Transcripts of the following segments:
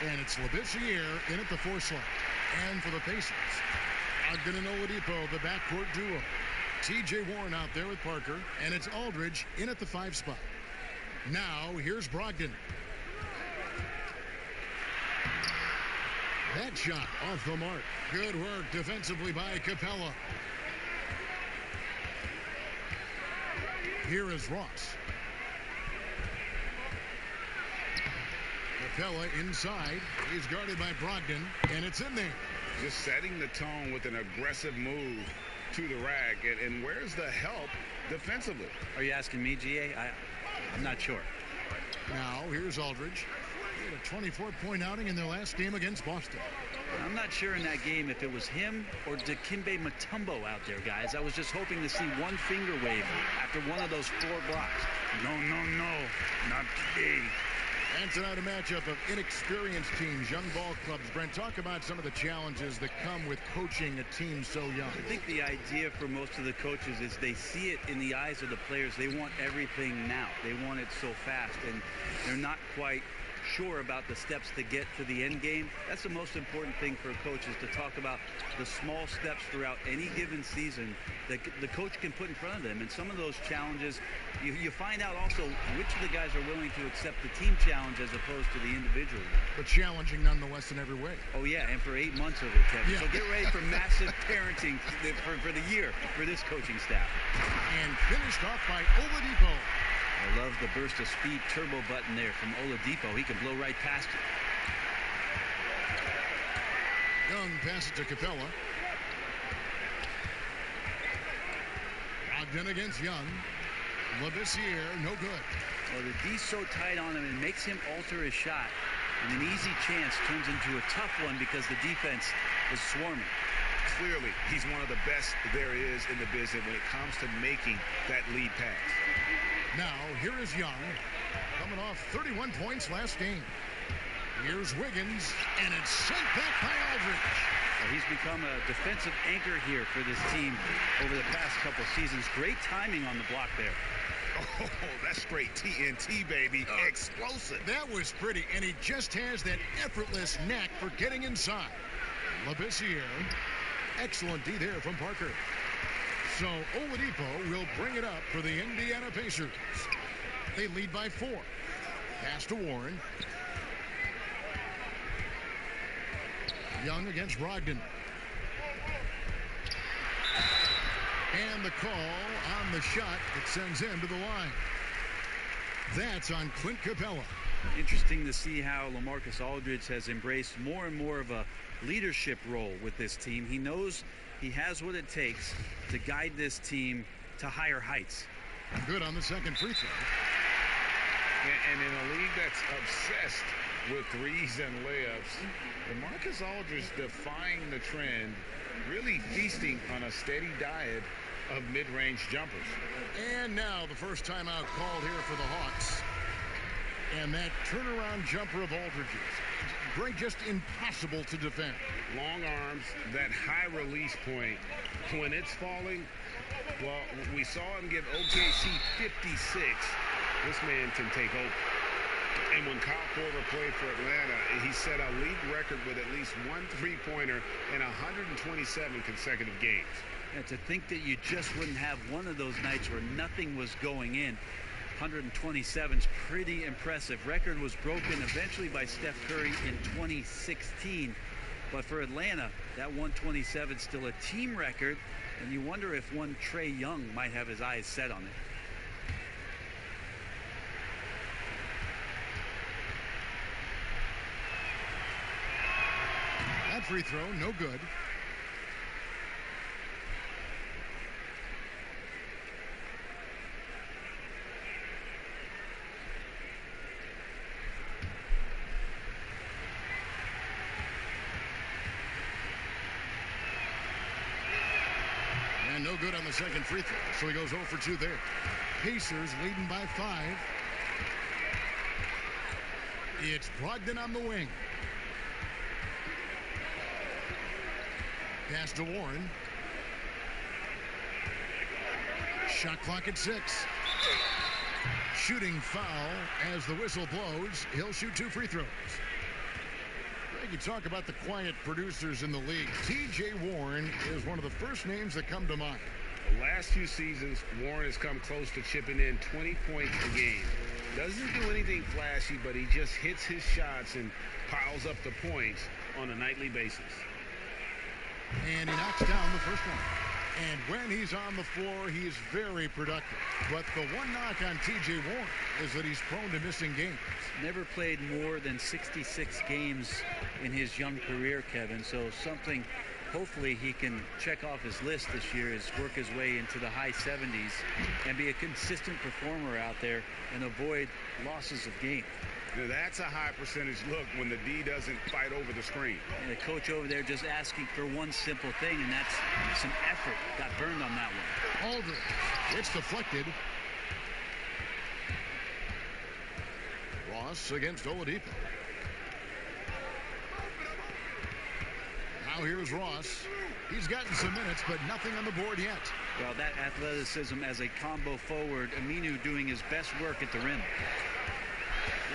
And it's Labissiere in at the 4 slot. And for the Pacers, Ogden and Oladipo, the backcourt duo. T.J. Warren out there with Parker. And it's Aldridge in at the 5 spot. Now, here's Brogdon. That shot off the mark. Good work defensively by Capella. Here is Ross. Capella inside. He's guarded by Brogdon, and it's in there. Just setting the tone with an aggressive move to the rack. And where's the help defensively? Are you asking me, GA? I'm not sure. Now, here's Aldridge. He had a 24-point outing in their last game against Boston. I'm not sure in that game if it was him or Dikembe Mutombo out there, guys. I was just hoping to see one finger wave after one of those 4 blocks. No, not today. And tonight a matchup of inexperienced teams, young ball clubs. Brent, talk about some of the challenges that come with coaching a team so young. I think the idea for most of the coaches is they see it in the eyes of the players. They want everything now. They want it so fast, and they're not quite sure about the steps to get to the end game. That's the most important thing for a coach, is to talk about the small steps throughout any given season that the coach can put in front of them. And some of those challenges, you find out also which of the guys are willing to accept the team challenge as opposed to the individual. But challenging nonetheless in every way. Oh, yeah, and for 8 months of it, Kevin. Yeah. So get ready for massive parenting for the year for this coaching staff. And finished off by Oladipo. I love the burst of speed turbo button there from Oladipo. He can blow right past it. Young passes to Capella. Ogden against Young. Labissiere, no good. Well, the D's so tight on him, it makes him alter his shot. And an easy chance turns into a tough one because the defense is swarming. Clearly, he's one of the best there is in the business when it comes to making that lead pass. Now, here is Young, coming off 31 points last game. Here's Wiggins, and it's sent back by Aldridge. Well, he's become a defensive anchor here for this team over the past couple seasons. Great timing on the block there. Oh, that's straight TNT, baby. Explosive. That was pretty, and he just has that effortless knack for getting inside. Labissiere, excellent D there from Parker. So Oladipo will bring it up for the Indiana Pacers. They lead by 4. Pass to Warren. Young against Brogdon. And the call on the shot that sends him to the line. That's on Clint Capella. Interesting to see how LaMarcus Aldridge has embraced more and more of a leadership role with this team. He knows he has what it takes to guide this team to higher heights. Good on the second free throw. And in a league that's obsessed with threes and layups, LaMarcus Aldridge defying the trend, really feasting on a steady diet of mid-range jumpers. And now the first timeout called here for the Hawks. And that turnaround jumper of Aldridge's. Great, just impossible to defend. Long arms, that high release point. When it's falling, well, we saw him give OKC 56. This man can take over. And when Kyle Korver played for Atlanta, he set a league record with at least one three-pointer in 127 consecutive games. And to think that you just wouldn't have one of those nights where nothing was going in. 127 is pretty impressive. Record was broken eventually by Steph Curry in 2016. But for Atlanta, that 127 is still a team record. And you wonder if one Trae Young might have his eyes set on it. That free throw, no good. And no good on the second free throw. So he goes 0 for 2 there. Pacers leading by 5. It's Brogdon on the wing. Pass to Warren. Shot clock at 6. Shooting foul as the whistle blows. He'll shoot 2 free throws. Greg, you talk about the quiet producers in the league. T.J. Warren is one of the first names that come to mind. The last few seasons, Warren has come close to chipping in 20 points a game. Doesn't do anything flashy, but he just hits his shots and piles up the points on a nightly basis. And he knocks down the first one. And when he's on the floor, he is very productive. But the one knock on T.J. Warren is that he's prone to missing games. Never played more than 66 games in his young career, Kevin. So something hopefully he can check off his list this year is work his way into the high 70s and be a consistent performer out there and avoid losses of game. Now, that's a high percentage look when the D doesn't fight over the screen. And the coach over there just asking for one simple thing, and that's some effort. Got burned on that one. Aldridge. It's deflected. Ross against Oladipo. Now here's Ross. He's gotten some minutes, but nothing on the board yet. Well, that athleticism as a combo forward, Aminu doing his best work at the rim.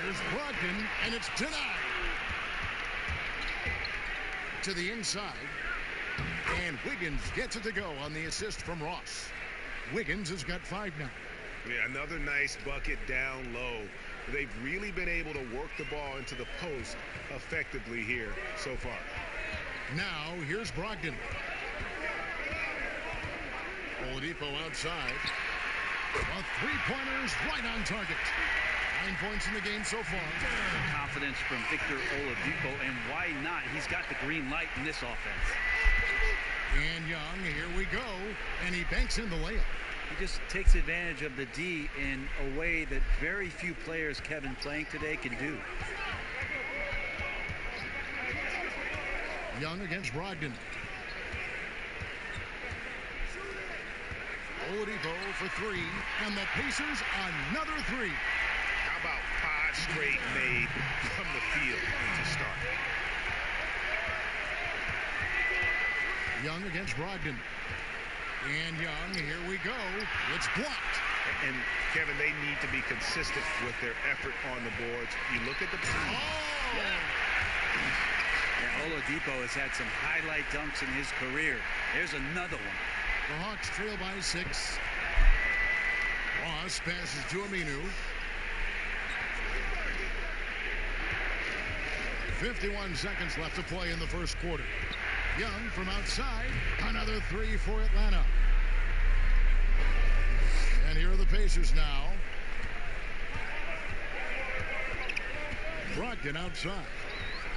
Here's Brogdon, and it's denied. To the inside. And Wiggins gets it to go on the assist from Ross. Wiggins has got 5 now. Yeah, another nice bucket down low. They've really been able to work the ball into the post effectively here so far. Now, here's Brogdon. Oladipo outside. A three-pointer's right on target. 9 points in the game so far. Confidence from Victor Oladipo, and why not? He's got the green light in this offense. And Young, here we go. And he banks in the layup. He just takes advantage of the D in a way that very few players, Kevin, playing today can do. Young against Brogdon. Oladipo for 3. And the Pacers another 3. How about 5 straight made from the field to start? Young against Brogdon. And Young, here we go. It's blocked. And, Kevin, they need to be consistent with their effort on the boards. You look at the... Oh! Yeah, Oladipo has had some highlight dunks in his career. There's another one. The Hawks trail by 6. Ross passes to Aminu. 51 seconds left to play in the first quarter. Young from outside. Another 3 for Atlanta. And here are the Pacers now. Brogdon outside.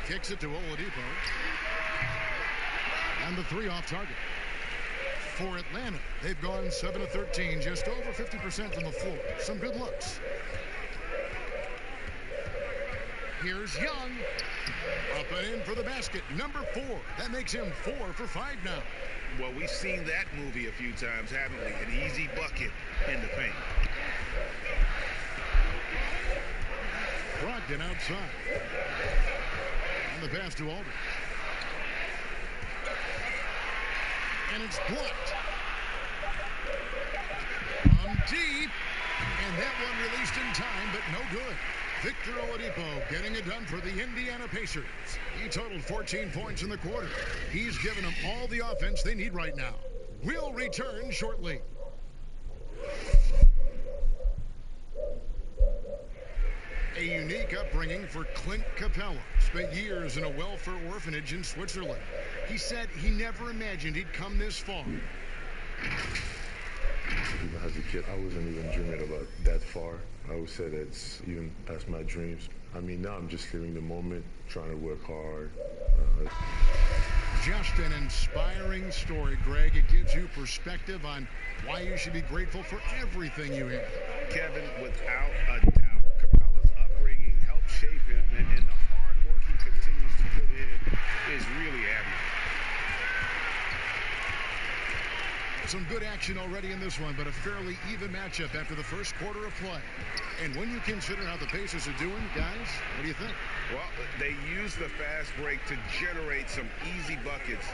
Kicks it to Oladipo. And the 3 off target. For Atlanta, they've gone 7 of 13, just over 50% from the floor. Some good looks. Here's Young. Up and in for the basket. Number 4. That makes him 4 for 5 now. Well, we've seen that movie a few times, haven't we? An easy bucket in the paint. Brogdon outside. And the pass to Aldridge. And it's blocked. From deep. And that one released in time, but no good. Victor Oladipo getting it done for the Indiana Pacers. He totaled 14 points in the quarter. He's given them all the offense they need right now. We'll return shortly. A unique upbringing for Clint Capella. Spent years in a welfare orphanage in Switzerland. He said he never imagined he'd come this far. Even as a kid, I wasn't even dreaming about that far. I would say that's even past my dreams. I mean, now I'm just living the moment, trying to work hard. Just an inspiring story, Greg. It gives you perspective on why you should be grateful for everything you have. Kevin, without a doubt, Capella's upbringing helped shape him, and the hard work he continues to put in is really admirable. some good action already in this one, but a fairly even matchup after the first quarter of play. And when you consider how the Pacers are doing, guys, what do you think? Well, they used the fast break to generate some easy buckets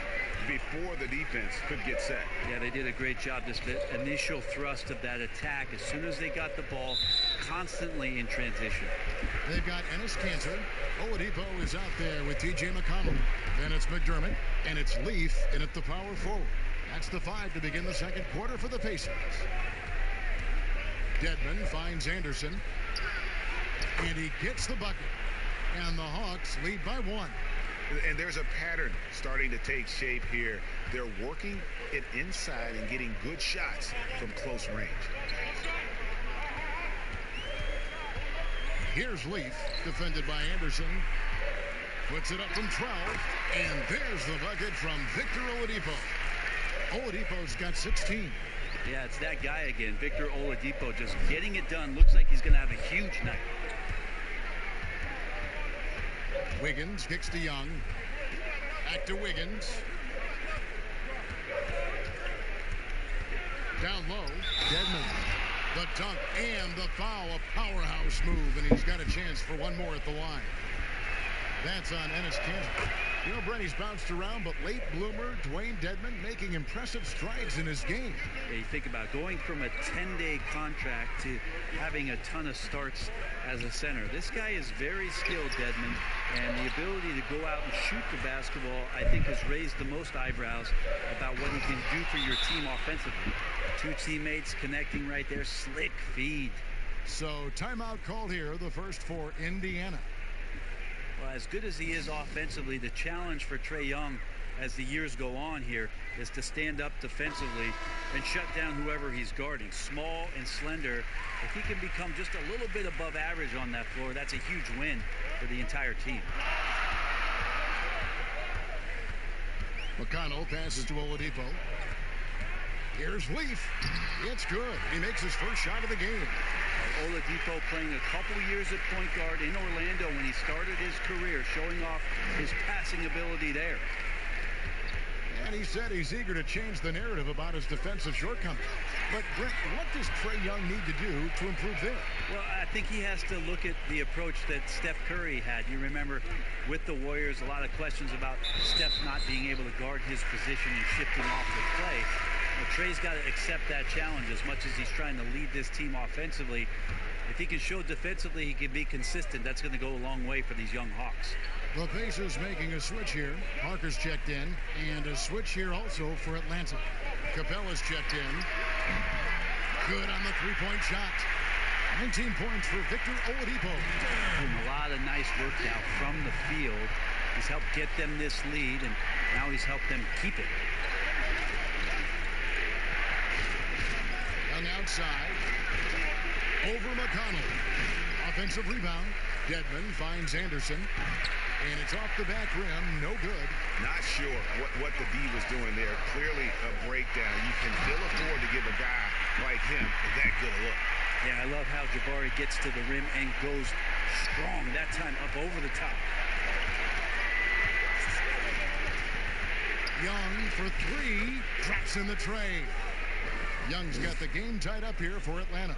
before the defense could get set. Yeah, they did a great job. Just the initial thrust of that attack, as soon as they got the ball, constantly in transition. They've got Enes Kanter. Oladipo is out there with T.J. McConnell. Then it's McDermott, and it's Leaf in at the power forward. That's the 5 to begin the second quarter for the Pacers. Dedmon finds Anderson, and he gets the bucket. And the Hawks lead by 1. And there's a pattern starting to take shape here. They're working it inside and getting good shots from close range. Here's Leaf, defended by Anderson. Puts it up from 12, and there's the bucket from Victor Oladipo. Oladipo's got 16. Yeah, it's that guy again, Victor Oladipo, just getting it done. Looks like he's going to have a huge night. Wiggins kicks to Young. Back to Wiggins. Down low, Dedmon. The dunk and the foul, a powerhouse move, and he's got a chance for one more at the line. That's on Enes Kanter. You know, Brent, he's bounced around, but late bloomer Dwayne Dedmon making impressive strides in his game. Yeah, you think about going from a 10-day contract to having a ton of starts as a center. This guy is very skilled, Dedmon, and the ability to go out and shoot the basketball, I think, has raised the most eyebrows about what he can do for your team offensively. 2 teammates connecting right there, slick feed. So timeout called here, the first for Indiana. Well, as good as he is offensively, the challenge for Trae Young as the years go on here is to stand up defensively and shut down whoever he's guarding. Small and slender. If he can become just a little bit above average on that floor, that's a huge win for the entire team. McConnell passes to Oladipo. Here's Leaf. It's good. He makes his first shot of the game. Oladipo playing a couple years at point guard in Orlando when he started his career, showing off his passing ability there. And he said he's eager to change the narrative about his defensive shortcomings. But, Brent, what does Trae Young need to do to improve there? Well, I think he has to look at the approach that Steph Curry had. You remember with the Warriors, a lot of questions about Steph not being able to guard his position and shifting off the play. Well, Trae's got to accept that challenge as much as he's trying to lead this team offensively. If he can show defensively he can be consistent, that's going to go a long way for these young Hawks. The Pacers making a switch here. Parker's checked in, and a switch here also for Atlanta. Capella's checked in. Good on the three-point shot. 19 points for Victor Oladipo. And a lot of nice work now from the field. He's helped get them this lead, and now he's helped them keep it. Young outside. Over McConnell. Offensive rebound. Dedmon finds Anderson. And it's off the back rim. No good. Not sure what the D was doing there. Clearly a breakdown. You can still afford to give a guy like him that good a look. Yeah, I love how Jabari gets to the rim and goes strong. That time up over the top. Young for 3. Drops in the tray. Young's got the game tied up here for Atlanta.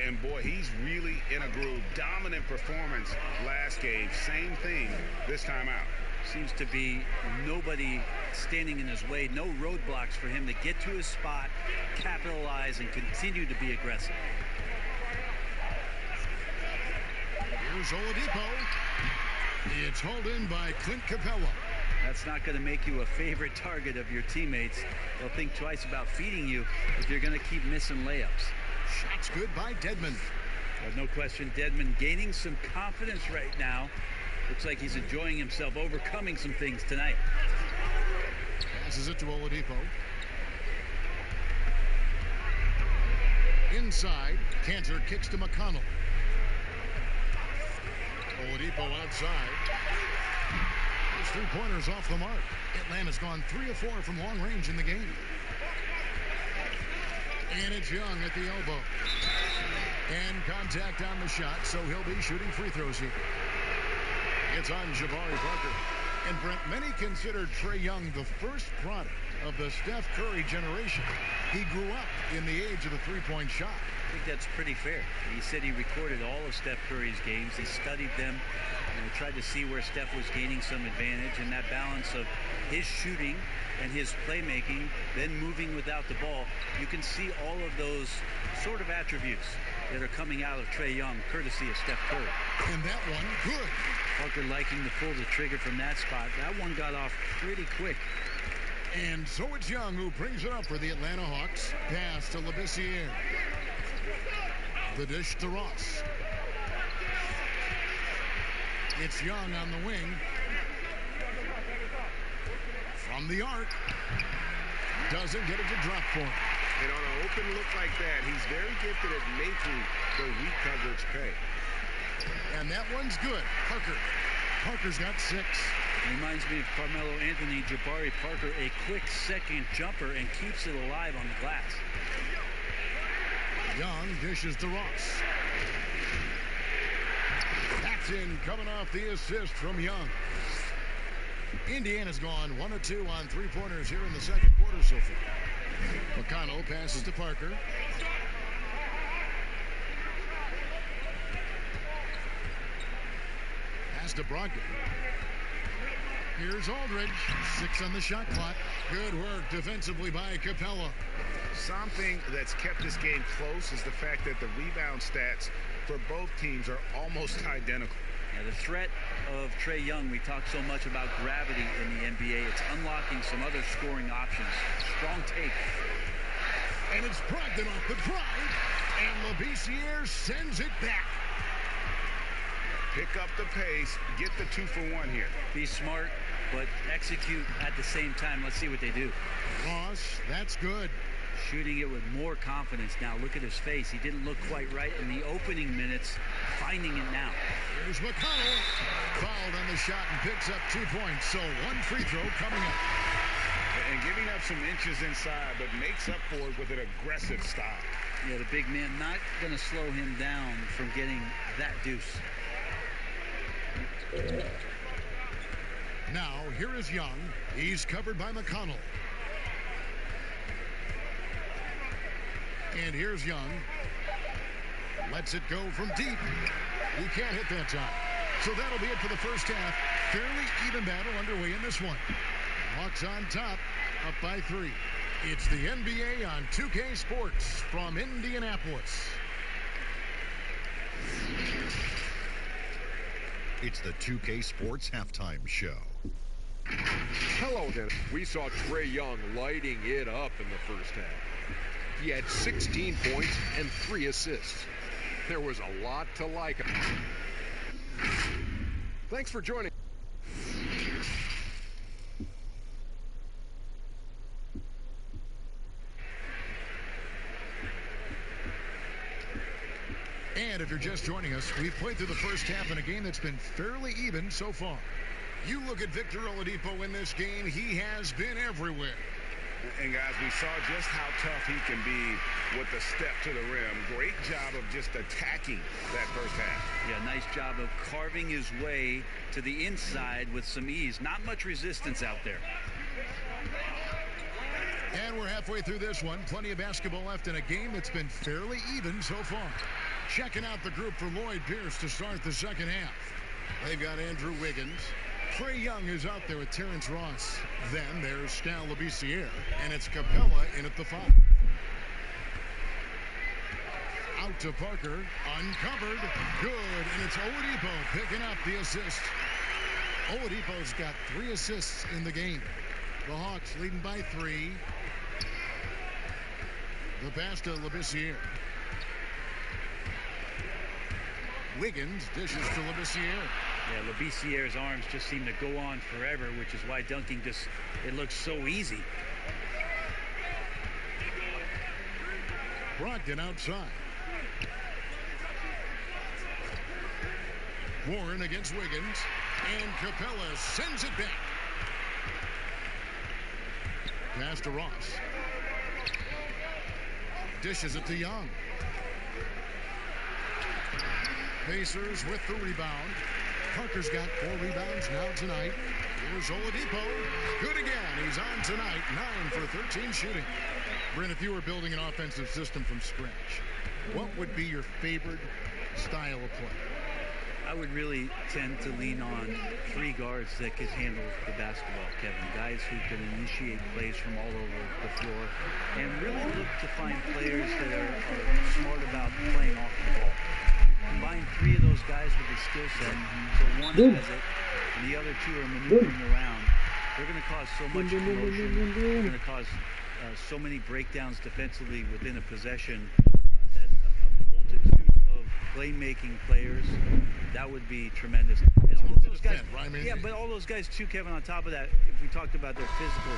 And boy, he's really in a groove. Dominant performance last game. Same thing this time out. Seems to be nobody standing in his way. No roadblocks for him to get to his spot, capitalize, and continue to be aggressive. Here's Oladipo. It's hauled in by Clint Capella. That's not going to make you a favorite target of your teammates. They'll think twice about feeding you if you're going to keep missing layups. Shots good by Dedmon. Well, no question, Dedmon gaining some confidence right now. Looks like he's enjoying himself, overcoming some things tonight. Passes it to Oladipo. Inside, Kanter kicks to McConnell. Oladipo outside. His three-pointers off the mark. Atlanta's gone 3 of 4 from long range in the game. And it's Young at the elbow. And contact on the shot, so he'll be shooting free throws here. It's on Jabari Parker. And Brent, many considered Trae Young the first product of the Steph Curry generation. He grew up in the age of the three-point shot. I think that's pretty fair. He said he recorded all of Steph Curry's games. He studied them and tried to see where Steph was gaining some advantage, and that balance of his shooting and his playmaking, then moving without the ball. You can see all of those sort of attributes that are coming out of Trae Young, courtesy of Steph Curry. And that one, good. Parker liking to pull the trigger from that spot. That one got off pretty quick. And so it's Young who brings it up for the Atlanta Hawks. Pass to Labissiere. The dish to Ross. It's Young on the wing. From the arc. Doesn't get it to drop for him. And on an open look like that, he's very gifted at making the weak coverage pay. And that one's good. Parker. Parker's got 6. Reminds me of Carmelo Anthony, Jabari Parker, a quick second jumper and keeps it alive on the glass. Young dishes to Ross. That's in, coming off the assist from Young. Indiana's gone 1 of 2 on three-pointers here in the second quarter so far. McConnell passes to Parker. Pass to Brogdon. Here's Aldridge. 6 on the shot clock. Good work defensively by Capella. Something that's kept this game close is the fact that the rebound stats for both teams are almost identical. Yeah, the threat of Trae Young, we talk so much about gravity in the NBA. It's unlocking some other scoring options. Strong take. And it's Brogdon off the drive. And Labissiere sends it back. Pick up the pace. Get the 2-for-1 here. Be smart, but execute at the same time. Let's see what they do. Ross, that's good. Shooting it with more confidence now. Look at his face. He didn't look quite right in the opening minutes. Finding it now. Here's McConnell. Fouled on the shot and picks up 2 points. So 1 free throw coming up. And giving up some inches inside, but makes up for it with an aggressive style. Yeah, the big man not going to slow him down from getting that deuce. Now, here is Young. He's covered by McConnell. And here's Young. Lets it go from deep. He can't hit that time. So that'll be it for the first half. Fairly even battle underway in this one. Hawks on top, up by 3. It's the NBA on 2K Sports from Indianapolis. It's the 2K Sports Halftime Show. Hello, Dennis. We saw Trae Young lighting it up in the first half. He had 16 points and 3 assists. There was a lot to like. Thanks for joining. And if you're just joining us, we've played through the first half in a game that's been fairly even so far. You look at Victor Oladipo in this game, he has been everywhere. And guys, we saw just how tough he can be with the step to the rim. Great job of just attacking that first half. Yeah, nice job of carving his way to the inside with some ease. Not much resistance out there. And we're halfway through this one. Plenty of basketball left in a game that's been fairly even so far. Checking out the group for Lloyd Pierce to start the second half. They've got Andrew Wiggins. Trae Young is out there with Terrence Ross. Then there's Skal Labissiere. And it's Capella in at the 5. Out to Parker. Uncovered. Good. And it's Oladipo picking up the assist. Oladipo's got 3 assists in the game. The Hawks leading by 3. The pass to Labissiere. Wiggins dishes to Labissiere. Yeah, Labissiere's arms just seem to go on forever, which is why dunking just, it looks so easy. Brogdon outside. Warren against Wiggins. And Capella sends it back. Pass to Ross. Dishes it to Young. Pacers with the rebound. Parker's got 4 rebounds now tonight. Here's Oladipo. Good again. He's on tonight. 9 for 13 shooting. Brent, if you were building an offensive system from scratch, what would be your favorite style of play? I would really tend to lean on 3 guards that could handle the basketball, Kevin. Guys who can initiate plays from all over the floor and really look to find players that are smart about playing off the ball. Combine 3 of those guys with a skill set, so one has it, and the other 2 are maneuvering around. They're going to cause so much commotion. They're going to cause so many breakdowns defensively within a possession that a multitude of playmaking players, that would be tremendous. And all those guys, yeah, but all those guys too, Kevin, on top of that, if we talked about their physical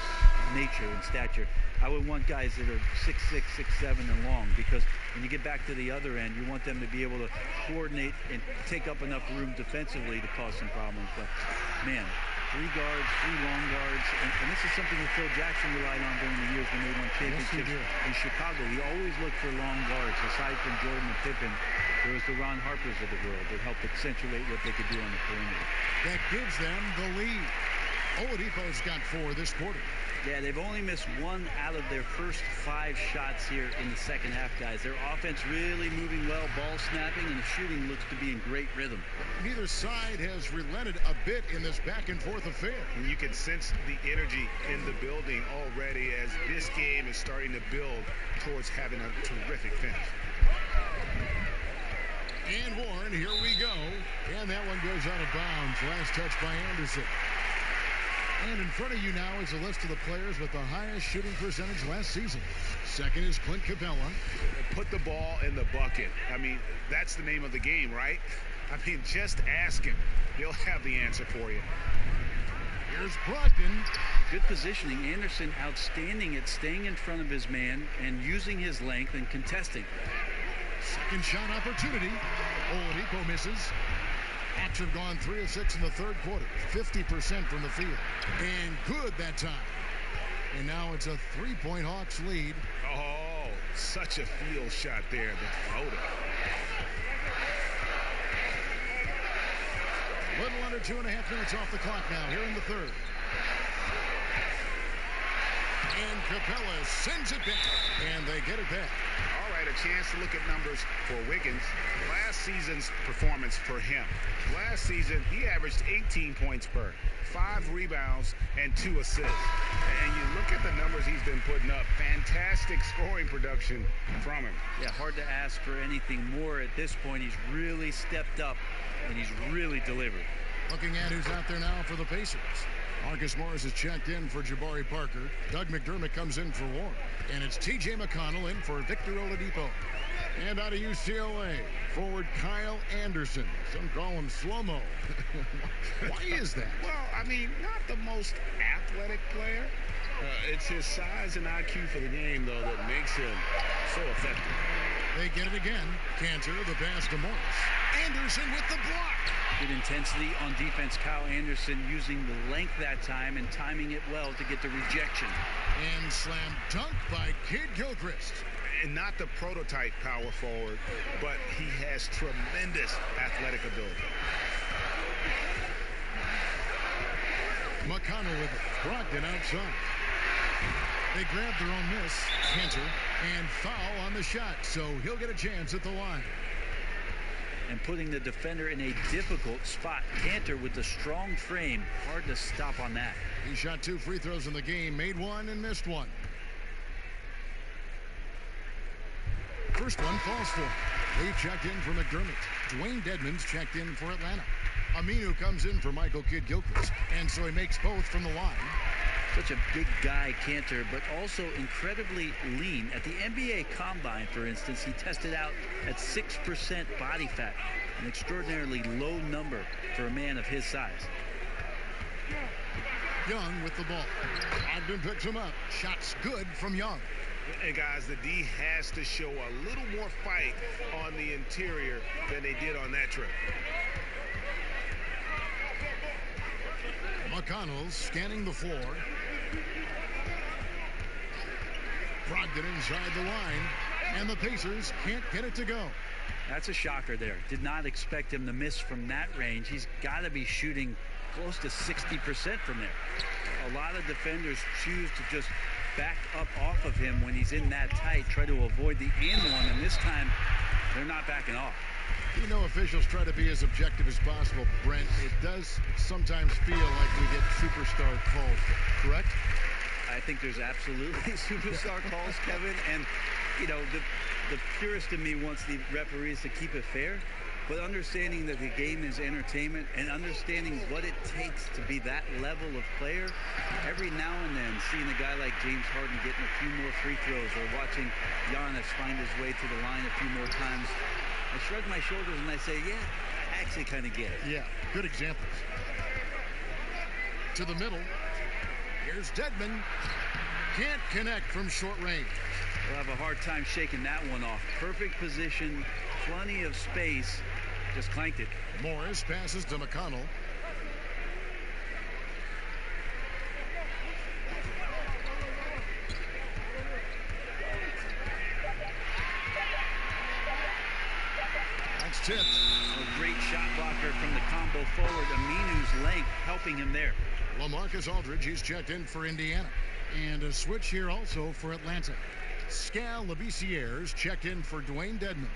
nature and stature, I would want guys that are 6'6", 6'7", and long, because when you get back to the other end, you want them to be able to coordinate and take up enough room defensively to cause some problems. But, man, 3 guards, 3 long guards, and this is something that Phil Jackson relied on during the years when they won championships in Chicago. He always looked for long guards. Aside from Jordan and Pippen, there was the Ron Harpers of the world that helped accentuate what they could do on the perimeter. That gives them the lead. Oladipo's got 4 this quarter. Yeah, they've only missed 1 out of their first 5 shots here in the second half, guys. Their offense really moving well, ball snapping, and the shooting looks to be in great rhythm. Neither side has relented a bit in this back-and-forth affair. And you can sense the energy in the building already as this game is starting to build towards having a terrific finish. And Warren, here we go. And that one goes out of bounds. Last touch by Anderson. And in front of you now is a list of the players with the highest shooting percentage last season. Second is Clint Capella. Put the ball in the bucket. I mean, that's the name of the game, right? I mean, just ask him. He'll have the answer for you. Here's Brogdon. Good positioning. Anderson outstanding at staying in front of his man and using his length and contesting. Second shot opportunity. Oladipo misses. Hawks have gone 3 of 6 in the third quarter. 50% from the field. And good that time. And now it's a 3-point Hawks lead. Oh, such a field shot there. The floater. A little under 2.5 minutes off the clock now here in the third. And Capella sends it back. And they get it back. All right, a chance to look at numbers for Wiggins. Last season's performance for him. Last season, he averaged 18 points per, 5 rebounds, and 2 assists. And you look at the numbers he's been putting up. Fantastic scoring production from him. Yeah, hard to ask for anything more at this point. He's really stepped up, and he's really delivered. Looking at who's out there now for the Pacers. Marcus Morris is checked in for Jabari Parker. Doug McDermott comes in for Warren. And it's T.J. McConnell in for Victor Oladipo. And out of UCLA, forward Kyle Anderson. Some call him slow-mo. Why is that? Well, I mean, not the most athletic player. It's his size and IQ for the game, though, that makes him so effective. They get it again. Cantor, the pass to Morris. Anderson with the block. Good intensity on defense. Kyle Anderson using the length that time and timing it well to get the rejection. And slam dunk by Kid Gilchrist. And not the prototype power forward, but he has tremendous athletic ability. McConnell with it. Brogdon outside. They grab their own miss. Cantor. And foul on the shot. So he'll get a chance at the line. And putting the defender in a difficult spot. Cantor with the strong frame. Hard to stop on that. He shot 2 free throws in the game. Made 1 and missed 1. First one falls for him. They've checked in for McDermott. Dwayne Dedmon's checked in for Atlanta. Aminu comes in for Michael Kidd-Gilchrist. And so he makes both from the line. Such a big guy, Cantor, but also incredibly lean. At the NBA Combine, for instance, he tested out at 6% body fat. An extraordinarily low number for a man of his size. Young with the ball. Ogden picks him up. Shot's good from Young. And guys, the D has to show a little more fight on the interior than they did on that trip. McConnell scanning the floor. Brogdon inside the line. And the Pacers can't get it to go. That's a shocker there. Did not expect him to miss from that range. He's got to be shooting close to 60% from there. A lot of defenders choose to just back up off of him when he's in that tight, try to avoid the and one, and this time they're not backing off. You know, officials try to be as objective as possible, Brent. It does sometimes feel like we get superstar calls, correct? I think there's absolutely superstar calls, Kevin, and you know, the purist in me wants the referees to keep it fair, but understanding that the game is entertainment and understanding what it takes to be that level of player, every now and then seeing a guy like James Harden getting a few more free throws or watching Giannis find his way to the line a few more times, I shrug my shoulders and I say, yeah, I actually kind of get it. Yeah, good examples. To the middle. Here's Dedmon. Can't connect from short range. We'll have a hard time shaking that one off. Perfect position, plenty of space. Just clanked it. Morris passes to McConnell. That's tipped. A great shot blocker from the combo forward. Aminu's length helping him there. LaMarcus Aldridge, he's checked in for Indiana. And a switch here also for Atlanta. Skal Labissière's checked in for Dwayne Dedmon.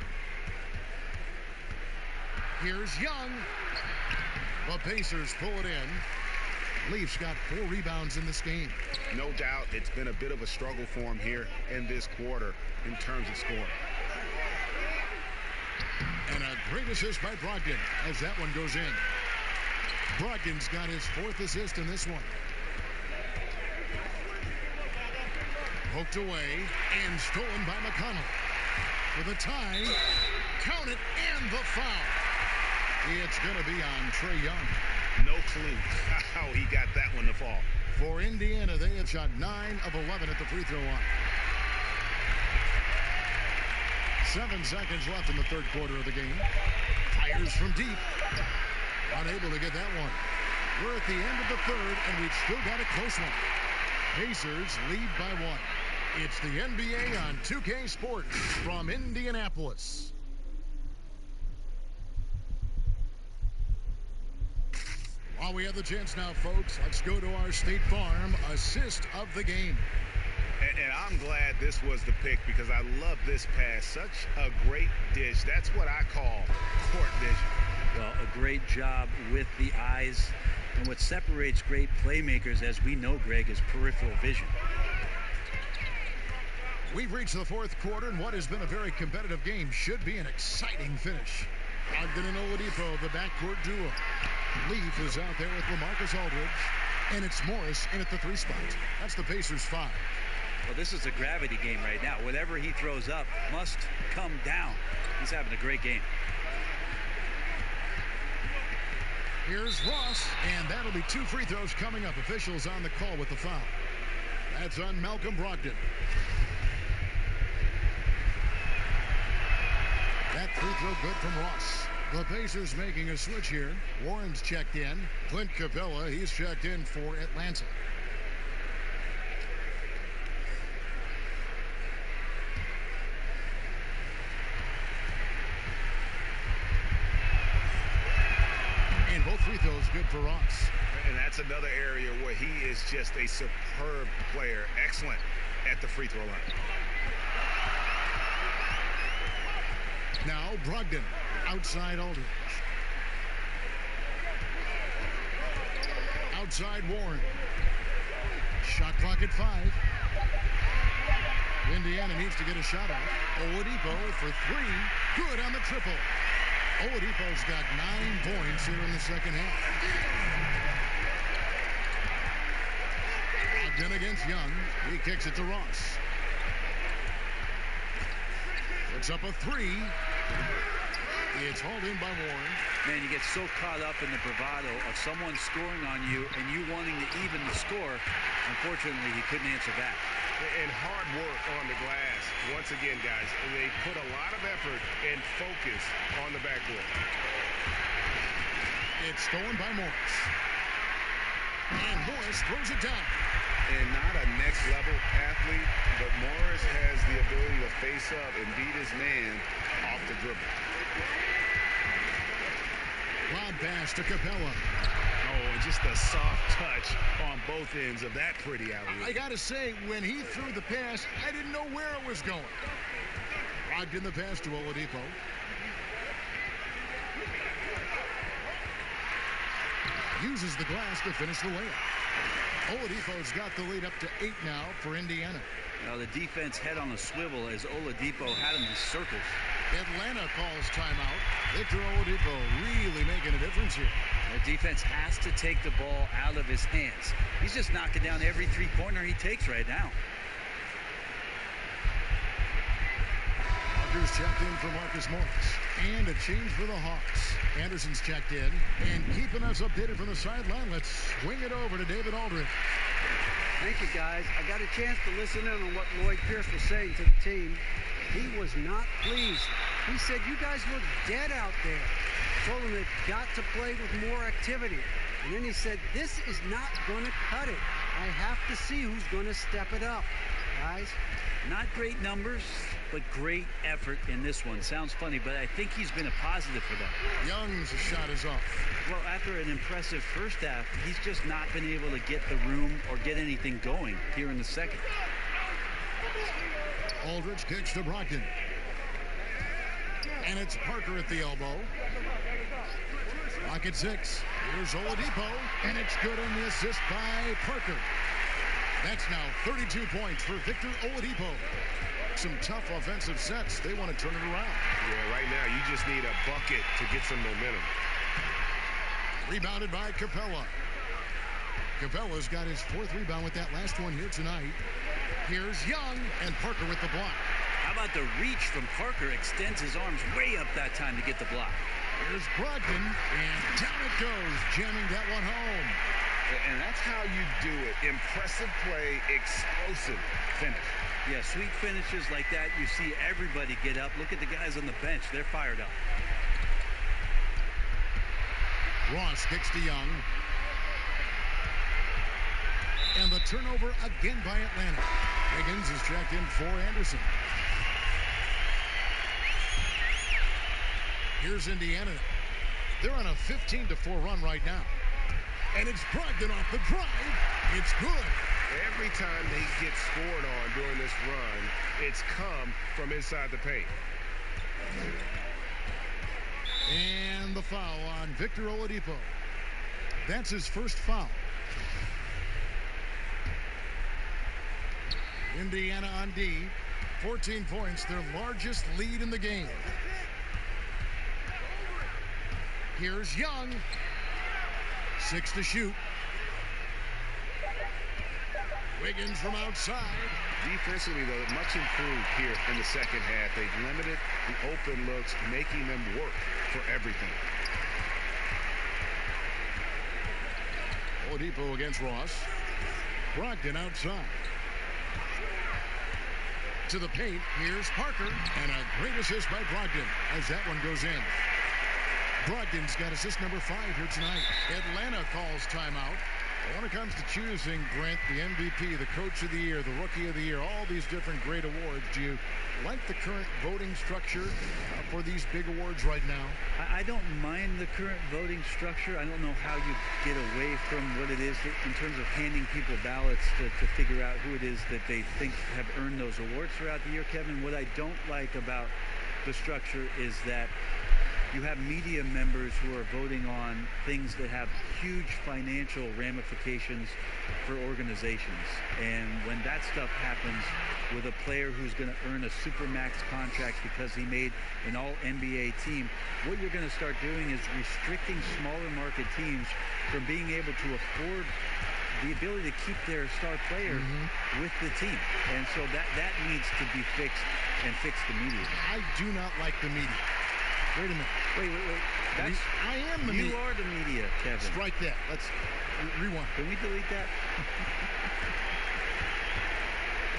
Here's Young. The Pacers pull it in. Leafs got 4 rebounds in this game. No doubt it's been a bit of a struggle for him here in this quarter in terms of scoring. And a great assist by Brogdon as that one goes in. Brogdon's got his 4th assist in this one. Poked away and stolen by McConnell. For the tie, count it, and the foul. It's going to be on Trae Young. No clue how he got that one to fall. For Indiana, they had shot 9 of 11 at the free throw line. 7 seconds left in the third quarter of the game. Fires from deep. Unable to get that one. We're at the end of the third, and we've still got a close one. Pacers lead by 1. It's the NBA on 2K Sports from Indianapolis. While we have the chance now, folks, let's go to our State Farm assist of the game. And I'm glad this was the pick because I love this pass. Such a great dish. That's what I call court vision. Well, a great job with the eyes. And what separates great playmakers, as we know, Greg, is peripheral vision. We've reached the fourth quarter, and what has been a very competitive game should be an exciting finish. Ogden and Oladipo, the backcourt duo. Leaf is out there with LaMarcus Aldridge, and it's Morris in at the 3 spot. That's the Pacers 5. Well, this is a gravity game right now. Whatever he throws up must come down. He's having a great game. Here's Ross, and that'll be 2 free throws coming up. Officials on the call with the foul. That's on Malcolm Brogdon. That free throw good from Ross. The Pacers making a switch here. Warren's checked in. Clint Capella, he's checked in for Atlanta. And both free throws good for Ross. And that's another area where he is just a superb player. Excellent at the free throw line. Now Brogdon, outside Aldridge. Outside Warren. Shot clock at 5. Indiana needs to get a shot off. Oladipo for 3. Good on the triple. Oladipo's got 9 points here in the second half. Ogden against Young. He kicks it to Ross. It's up a 3. It's hauled in by Warren. Man, you get so caught up in the bravado of someone scoring on you and you wanting to even the score. Unfortunately, he couldn't answer back. And hard work on the glass. Once again, guys, they put a lot of effort and focus on the backboard. It's stolen by Morris. And Morris throws it down. And not a next-level athlete, but Morris has the ability to face up and beat his man off the dribble. Lob pass to Capella. Oh, and just a soft touch on both ends of that pretty alley-oop. I got to say, when he threw the pass, I didn't know where it was going. Brogdon the pass to Oladipo. Uses the glass to finish the layup. Oladipo's got the lead up to 8 now for Indiana. Now the defense head on a swivel as Oladipo had him in circles. Atlanta calls timeout. Victor Oladipo really making a difference here. The defense has to take the ball out of his hands. He's just knocking down every three-pointer he takes right now. Parker's checked in for Marcus Morris. And a change for the Hawks. Anderson's checked in. And keeping us updated from the sideline, let's swing it over to David Aldridge. Thank you, guys. I got a chance to listen in on what Lloyd Pierce was saying to the team. He was not pleased. He said, you guys look dead out there. Told them they've got to play with more activity. And then he said, this is not going to cut it. I have to see who's going to step it up. Guys, not great numbers, but great effort in this one. Sounds funny, but I think he's been a positive for them. Young's shot is off. Well, after an impressive first half, he's just not been able to get the room or get anything going here in the second. Aldridge kicks to Brogdon. And it's Parker at the elbow. Clock at 6. Here's Oladipo. And it's good on the assist by Parker. That's now 32 points for Victor Oladipo. Some tough offensive sets. They want to turn it around. Yeah, right now you just need a bucket to get some momentum. Rebounded by Capella. Capella's got his 4th rebound with that last one here tonight. Here's Young and Parker with the block. How about the reach from Parker? Extends his arms way up that time to get the block. Here's Brogdon, and down it goes, jamming that one home. And that's how you do it. Impressive play, explosive finish. Yeah, sweet finishes like that. You see everybody get up. Look at the guys on the bench. They're fired up. Ross kicks to Young. And the turnover again by Atlanta. Wiggins is checked in for Anderson. Here's Indiana. They're on a 15-4 run right now. And it's Brogdon off the drive. It's good. Every time they get scored on during this run, it's come from inside the paint. And the foul on Victor Oladipo. That's his first foul. Indiana on D. 14 points, their largest lead in the game. Here's Young. 6 to shoot. Wiggins from outside. Defensively, though, much improved here in the second half. They've limited the open looks, making them work for everything. Oladipo against Ross. Brogdon outside. To the paint, here's Parker. And a great assist by Brogdon as that one goes in. Brogdon's got assist number 5 here tonight. Atlanta calls timeout. When it comes to choosing, Brent, the MVP, the Coach of the Year, the Rookie of the Year, all these different great awards, do you like the current voting structure for these big awards right now? I don't mind the current voting structure. I don't know how you get away from what it is in terms of handing people ballots to figure out who it is that they think have earned those awards throughout the year, Kevin. What I don't like about the structure is that you have media members who are voting on things that have huge financial ramifications for organizations. And when that stuff happens with a player who's going to earn a supermax contract because he made an all-NBA team, what you're going to start doing is restricting smaller market teams from being able to afford the ability to keep their star player with the team. And so that needs to be fixed and fix the media. I do not like the media. Wait a minute. Wait. I am the media. You are the media, Kevin. Strike that. Let's rewind. Can we delete that?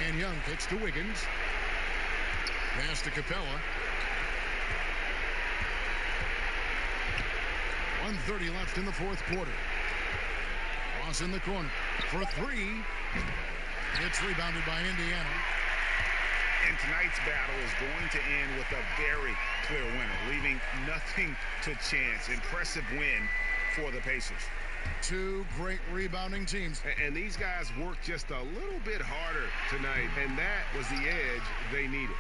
And Young kicks to Wiggins. Pass to Capella. 1:30 left in the 4th quarter. Ross in the corner for 3. It's rebounded by Indiana. And tonight's battle is going to end with a very clear winner, leaving nothing to chance. Impressive win for the Pacers. Two great rebounding teams. And these guys worked just a little bit harder tonight, and that was the edge they needed.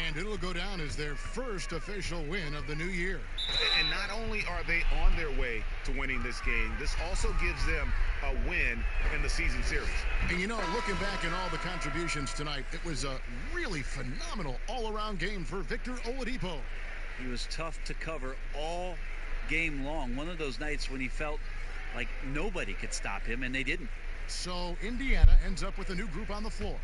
And it'll go down as their first official win of the new year. And not only are they on their way to winning this game, this also gives them a win in the season series. And you know, looking back at all the contributions tonight, it was a really phenomenal all-around game for Victor Oladipo. He was tough to cover all game long. One of those nights when he felt like nobody could stop him, and they didn't. So Indiana ends up with a new group on the floor.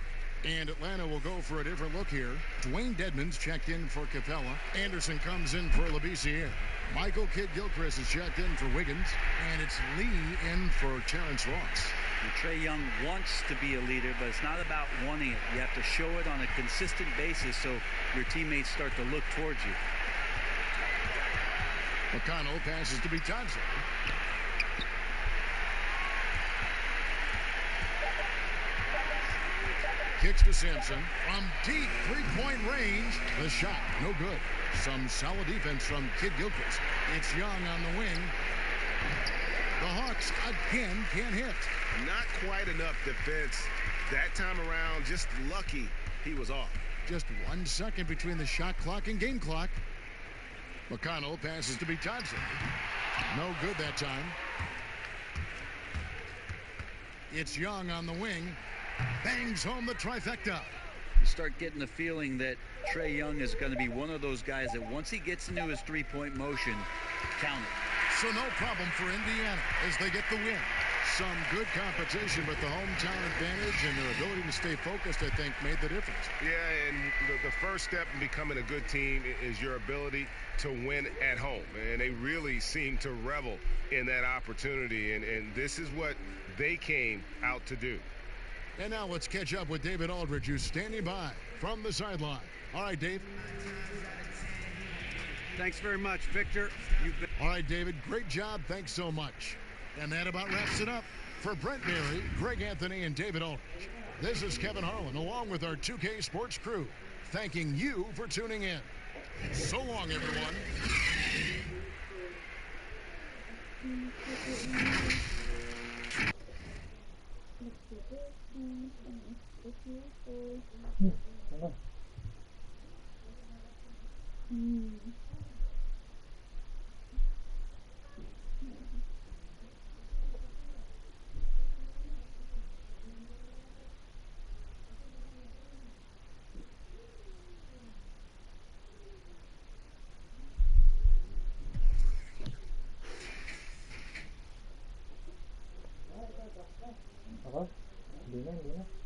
And Atlanta will go for a different look here. Dwayne Dedmon's checked in for Capella. Anderson comes in for Labissiere. Michael Kidd-Gilchrist is checked in for Wiggins. And it's Lee in for Terrence Ross. And Trae Young wants to be a leader, but it's not about wanting it. You have to show it on a consistent basis so your teammates start to look towards you. McConnell passes to be Thompson. Kicks to Sampson. From deep three-point range, the shot, no good. Some solid defense from Kidd-Gilchrist. It's Young on the wing. The Hawks again can't hit. Not quite enough defense that time around. Just lucky he was off. Just 1 second between the shot clock and game clock. McConnell passes to be Thompson. No good that time. It's Young on the wing. Bangs home the trifecta. You start getting the feeling that Trae Young is going to be one of those guys that once he gets into his three-point motion, count it. So no problem for Indiana as they get the win. Some good competition, but the hometown advantage and their ability to stay focused, I think, made the difference. Yeah, and the first step in becoming a good team is your ability to win at home. And they really seem to revel in that opportunity, and this is what they came out to do. And now let's catch up with David Aldridge, who's standing by from the sideline. All right, Dave. Thanks very much, Victor. All right, David, great job. Thanks so much. And that about wraps it up. For Brent Berry, Greg Anthony, and David Aldridge, this is Kevin Harlan, along with our 2K Sports crew, thanking you for tuning in. So long, everyone. Apa? Dina.